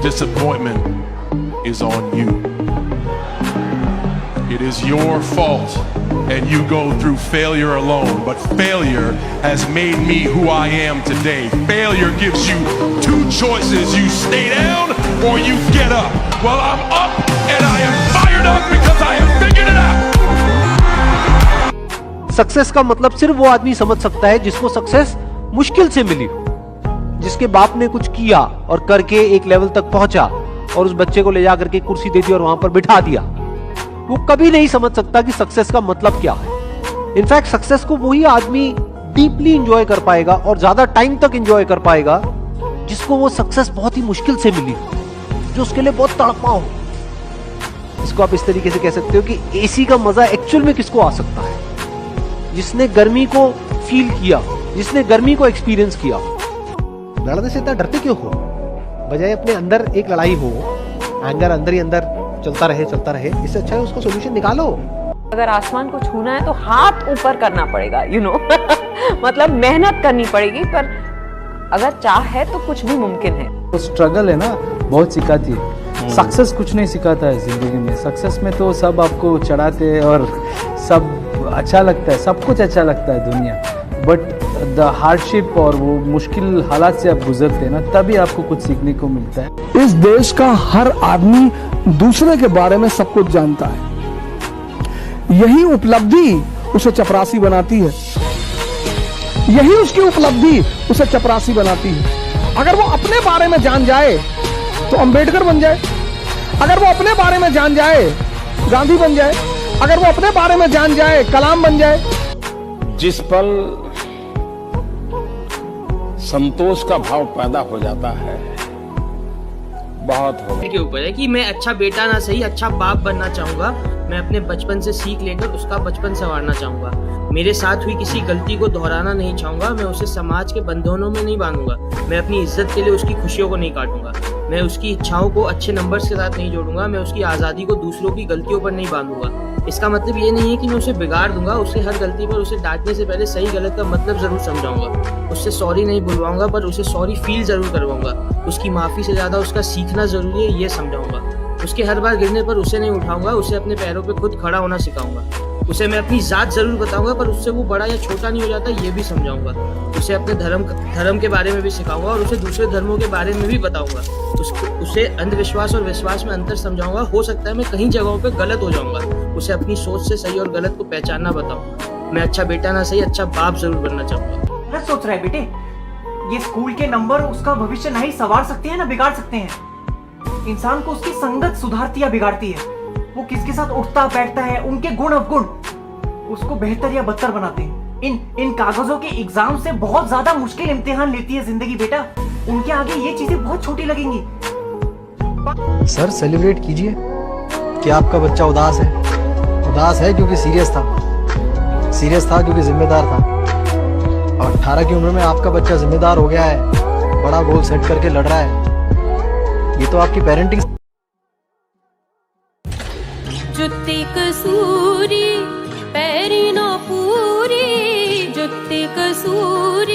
disappointment is on you. It is your fault, and you go through failure alone. But failure has made me who I am today. Failure gives you two choices. You stay down or you get up. Well, I'm up, and I am fired up because I have figured it out. Success का मतलब सिर्फ वो आदमी समझ सकता है जिसको success मुश्किल से मिली, जिसके बाप ने कुछ किया और करके एक लेवल तक पहुंचा और उस बच्चे को ले जाकर के कुर्सी दे दी और वहां पर बिठा दिया। वो कभी नहीं समझ सकता कि सक्सेस का मतलब क्या है। इनफैक्ट सक्सेस को वही आदमी डीपली एंजॉय कर पाएगा और ज्यादा टाइम तक एंजॉय कर पाएगा जिसको वो सक्सेस बहुत ही मुश्किल से मिली, जो उसके लिए बहुत तड़पा हो। इसको आप इस तरीके से कह सकते हो कि एसी का मजा एक्चुअल में किसको आ सकता है? जिसने गर्मी को फील किया, जिसने गर्मी को एक्सपीरियंस किया। लड़ने से इतना डरते क्यों हो? बजाय अपने अंदर एक लड़ाई हो, एंगर अंदर ही अंदर चलता रहे। इससे अच्छा है उसको सोल्यूशन निकालो। अगर आसमान को छूना है तो हाथ ऊपर करना पड़ेगा, मतलब मेहनत करनी पड़ेगी, पर अगर चाह है तो कुछ भी मुमकिन है। तो स्ट्रगल है ना, बहुत सिखाती है। सक्सेस कुछ नहीं सिखाता है जिंदगी में। सक्सेस में तो सब आपको चढ़ाते हैं और सब अच्छा लगता है, सब कुछ अच्छा लगता है दुनिया, बट द हार्डशिप और वो मुश्किल हालात से आप गुजरते हैं ना, तभी आपको कुछ सीखने को मिलता है। इस देश का हर आदमी दूसरे के बारे में सब कुछ जानता है। यही उपलब्धि उसे चपरासी बनाती है, यही उसकी उपलब्धि उसे चपरासी बनाती है। अगर वो अपने बारे में जान जाए तो अंबेडकर बन जाए, अगर वो अपने बारे में जान जाए गांधी बन जाए, अगर वो अपने बारे में जान जाए कलाम बन जाए। जिस पल संतोष का भाव पैदा हो जाता है, बहुत हो के ऊपर है कि मैं अच्छा बेटा ना सही अच्छा बाप बनना चाहूंगा। मैं अपने बचपन से सीख लेकर उसका बचपन संवारना चाहूंगा। मेरे साथ हुई किसी गलती को दोहराना नहीं चाहूंगा। मैं उसे समाज के बंधनों में नहीं बांधूंगा। मैं अपनी इज्जत के लिए उसकी खुशियों को नहीं काटूंगा। मैं उसकी इच्छाओं को अच्छे नंबर्स के साथ नहीं जोड़ूंगा। मैं उसकी आज़ादी को दूसरों की गलतियों पर नहीं बांधूंगा। इसका मतलब ये नहीं है कि मैं उसे बिगाड़ दूंगा। उससे हर गलती पर उसे डांटने से पहले सही गलत का मतलब जरूर समझाऊंगा। उससे सॉरी नहीं बुलवाऊंगा, पर उसे सॉरी फील जरूर करवाऊंगा। उसकी माफ़ी से ज़्यादा उसका सीखना जरूरी है, ये समझाऊंगा। उसके हर बार गिरने पर उसे नहीं उठाऊंगा। उसे अपने पैरों पे खुद खड़ा होना सिखाऊंगा। उसे मैं अपनी जात जरूर बताऊंगा, पर उससे वो बड़ा या छोटा नहीं हो जाता, ये भी समझाऊंगा। उसे अपने धर्म के बारे में भी सिखाऊंगा और उसे दूसरे धर्मों के बारे में भी बताऊंगा। उसे अंधविश्वास और विश्वास में अंतर समझाऊंगा। हो सकता है मैं कहीं जगहों पे गलत हो जाऊंगा। उसे अपनी सोच से सही और गलत को पहचानना बताऊंगा। मैं अच्छा बेटा ना सही अच्छा बाप जरूर बनना चाहूंगा। गलत सोच रहा है बेटे। ये स्कूल के नंबर उसका भविष्य नहीं संवार सकते हैं ना बिगाड़ सकते हैं। इंसान को उसकी संगत सुधारती या बिगाड़ती है। वो किसके साथ उठता बैठता है, उनके गुण अवगुण उसको बेहतर या बदतर बनाते हैं। इन कागजों के एग्जाम से बहुत ज्यादा मुश्किल इम्तिहान लेती है जिंदगी बेटा। उनके आगे ये चीजें बहुत छोटी लगेंगी। सर सेलिब्रेट कीजिए कि आपका बच्चा उदास है। उदास है क्योंकि सीरियस था क्योंकि जिम्मेदार था। और 18 की उम्र में आपका बच्चा जिम्मेदार हो गया है, बड़ा गोल सेट करके लड़ रहा है। ये तो आपकी पेरेंटिंग। जुत्ती कसूरी पैरी नो पूरी, जुत्ती कसूरी।